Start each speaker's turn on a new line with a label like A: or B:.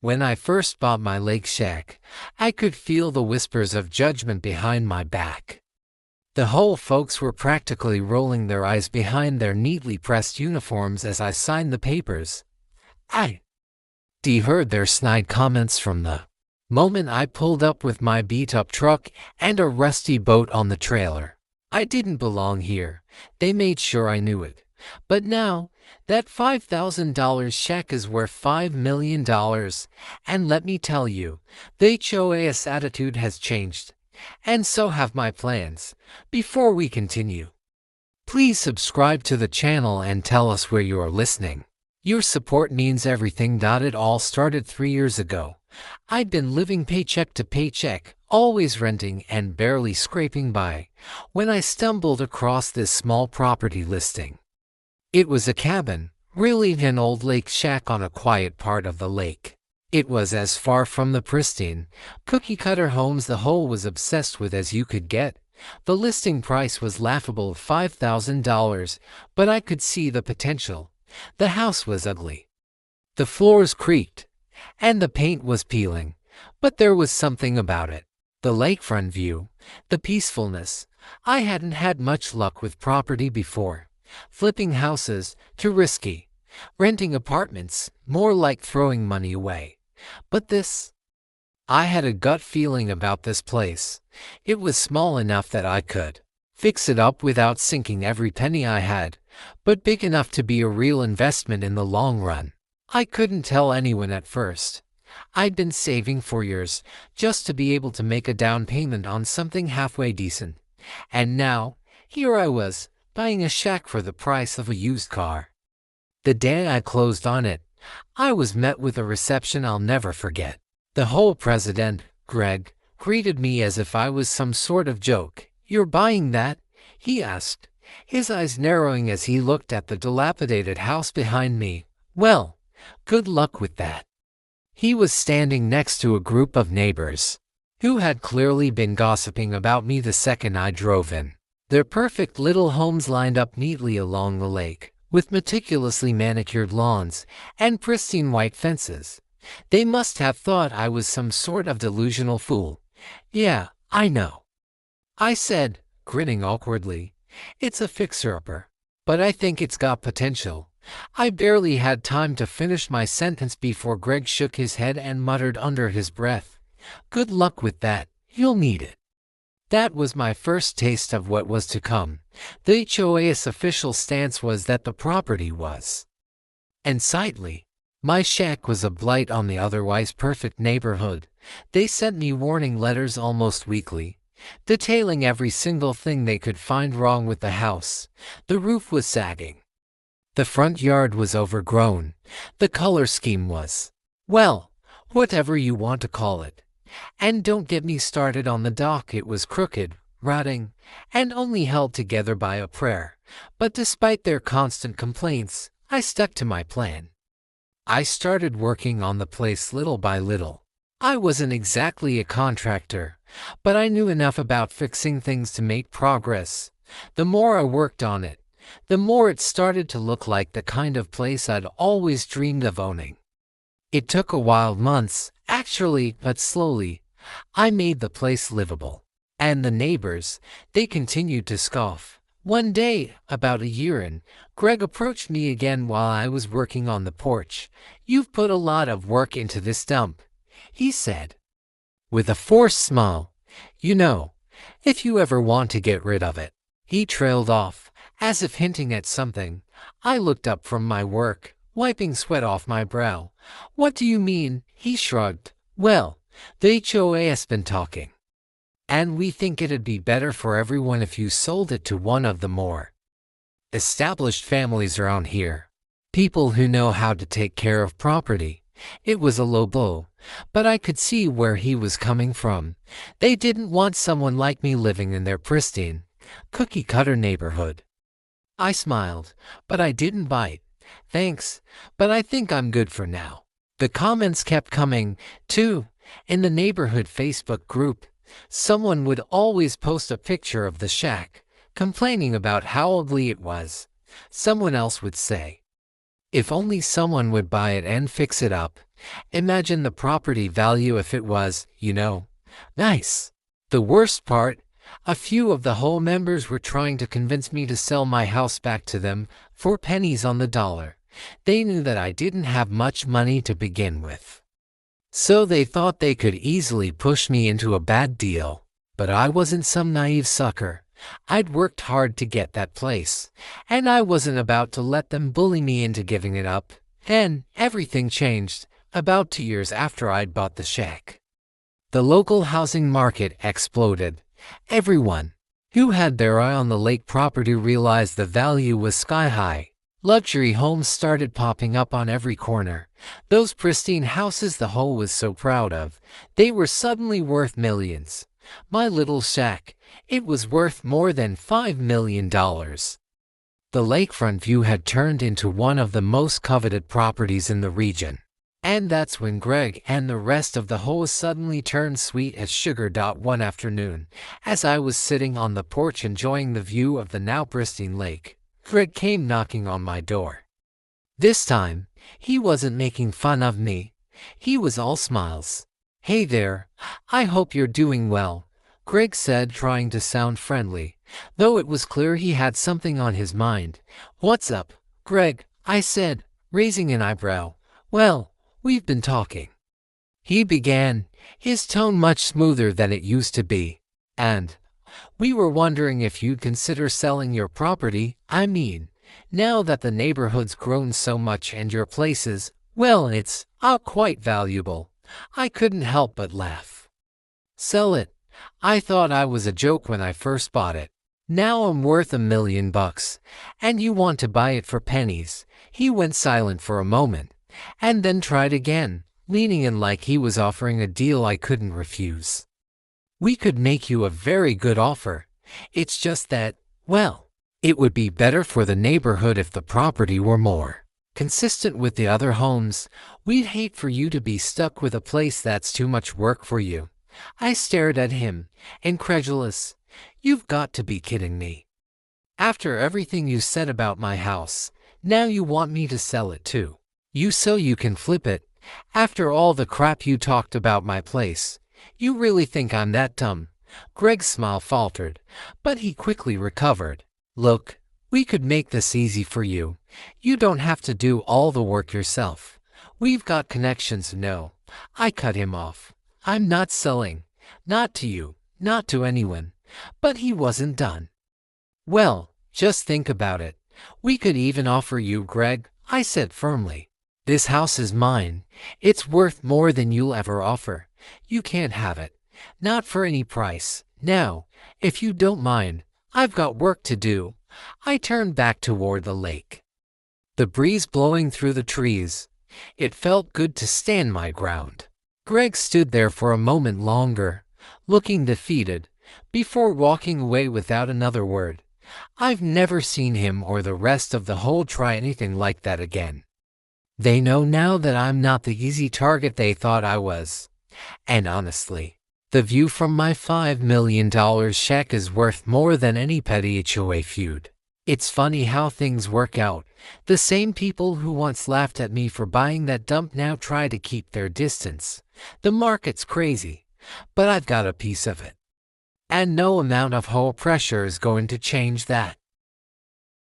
A: When I first bought my lake shack, I could feel the whispers of judgment behind my back. The whole folks were practically rolling their eyes behind their neatly pressed uniforms as I signed the papers. I heard their snide comments from the moment I pulled up with my beat-up truck and a rusty boat on the trailer. I didn't belong here. They made sure I knew it. But now, that $5,000 shack is worth $5 million, and let me tell you, the HOA's attitude has changed. And so have my plans. Before we continue, please subscribe to the channel and tell us where you are listening. Your support means everything. It all started 3 years ago. I'd been living paycheck to paycheck, always renting and barely scraping by, when I stumbled across this small property listing. It was a cabin, really an old lake shack on a quiet part of the lake. It was as far from the pristine, cookie-cutter homes the HOA was obsessed with as you could get. The listing price was laughable at $5,000, but I could see the potential. The house was ugly. The floors creaked, and the paint was peeling, but there was something about it. The lakefront view, the peacefulness. I hadn't had much luck with property before. Flipping houses, too risky. Renting apartments, more like throwing money away. But this, I had a gut feeling about this place. It was small enough that I could fix it up without sinking every penny I had, but big enough to be a real investment in the long run. I couldn't tell anyone at first. I'd been saving for years just to be able to make a down payment on something halfway decent. And now, here I was, buying a shack for the price of a used car. The day I closed on it, I was met with a reception I'll never forget. The HOA president, Greg, greeted me as if I was some sort of joke. "You're buying that?" he asked, his eyes narrowing as he looked at the dilapidated house behind me. "Well, good luck with that." He was standing next to a group of neighbors who had clearly been gossiping about me the second I drove in. Their perfect little homes lined up neatly along the lake, with meticulously manicured lawns and pristine white fences. They must have thought I was some sort of delusional fool. "Yeah, I know," I said, grinning awkwardly. "It's a fixer-upper, but I think it's got potential." I barely had time to finish my sentence before Greg shook his head and muttered under his breath, "Good luck with that, you'll need it." That was my first taste of what was to come. The HOA's official stance was that the property was unsightly. My shack was a blight on the otherwise perfect neighborhood. They sent me warning letters almost weekly, detailing every single thing they could find wrong with the house. The roof was sagging. The front yard was overgrown. The color scheme was, well, whatever you want to call it. And don't get me started on the dock. It was crooked, rotting, and only held together by a prayer. But despite their constant complaints, I stuck to my plan. I started working on the place little by little. I wasn't exactly a contractor, but I knew enough about fixing things to make progress. The more I worked on it, the more it started to look like the kind of place I'd always dreamed of owning. It took a while, months, actually, but slowly, I made the place livable. And the neighbors, they continued to scoff. One day, about a year in, Greg approached me again while I was working on the porch. "You've put a lot of work into this dump," he said, with a forced smile. "You know, if you ever want to get rid of it." He trailed off, as if hinting at something. I looked up from my work, wiping sweat off my brow. "What do you mean?" He shrugged. "Well, the HOA has been talking, and we think it'd be better for everyone if you sold it to one of the more established families around here. People who know how to take care of property." It was a low blow, but I could see where he was coming from. They didn't want someone like me living in their pristine, cookie-cutter neighborhood. I smiled, but I didn't bite. "Thanks, but I think I'm good for now." The comments kept coming, too. In the neighborhood Facebook group, someone would always post a picture of the shack, complaining about how ugly it was. Someone else would say, If only someone would buy it and fix it up. Imagine the property value if it was, nice. The worst part, a few of the whole members were trying to convince me to sell my house back to them for pennies on the dollar. They knew that I didn't have much money to begin with. So they thought they could easily push me into a bad deal. But I wasn't some naive sucker. I'd worked hard to get that place, and I wasn't about to let them bully me into giving it up. Then everything changed about 2 years after I'd bought the shack. The local housing market exploded. Everyone who had their eye on the lake property realized the value was sky high. Luxury homes started popping up on every corner. Those pristine houses the HOA was so proud of, they were suddenly worth millions. My little shack, it was worth more than $5 million. The lakefront view had turned into one of the most coveted properties in the region. And that's when Greg and the rest of the HOA suddenly turned sweet as sugar. One afternoon, as I was sitting on the porch enjoying the view of the now pristine lake, Greg came knocking on my door. This time, he wasn't making fun of me. He was all smiles. "Hey there, I hope you're doing well," Greg said, trying to sound friendly, though it was clear he had something on his mind. "What's up, Greg?" I said, raising an eyebrow. "Well, we've been talking," he began, his tone much smoother than it used to be. "And we were wondering if you'd consider selling your property. I mean, now that the neighborhood's grown so much and your place is, well, it's quite valuable." I couldn't help but laugh. "Sell it? I thought I was a joke when I first bought it. Now I'm worth $1 million, and you want to buy it for pennies." He went silent for a moment, and then tried again, leaning in like he was offering a deal I couldn't refuse. "We could make you a very good offer. It's just that, well, it would be better for the neighborhood if the property were more consistent with the other homes. We'd hate for you to be stuck with a place that's too much work for you." I stared at him, incredulous. "You've got to be kidding me. After everything you said about my house, now you want me to sell it too? So you can flip it? After all the crap you talked about my place, you really think I'm that dumb?" Greg's smile faltered, but he quickly recovered. "Look, we could make this easy for you. You don't have to do all the work yourself. We've got connections." "No," I cut him off. "I'm not selling. Not to you, not to anyone." But he wasn't done. "Well, just think about it. We could even offer you, Greg," I said firmly. "This house is mine. It's worth more than you'll ever offer. You can't have it. Not for any price. Now, if you don't mind, I've got work to do." I turned back toward the lake, the breeze blowing through the trees. It felt good to stand my ground. Greg stood there for a moment longer, looking defeated, before walking away without another word. I've never seen him or the rest of the HOA try anything like that again. They know now that I'm not the easy target they thought I was. And honestly, the view from my $5 million shack is worth more than any petty HOA feud. It's funny how things work out. The same people who once laughed at me for buying that dump now try to keep their distance. The market's crazy, but I've got a piece of it. And no amount of HOA pressure is going to change that.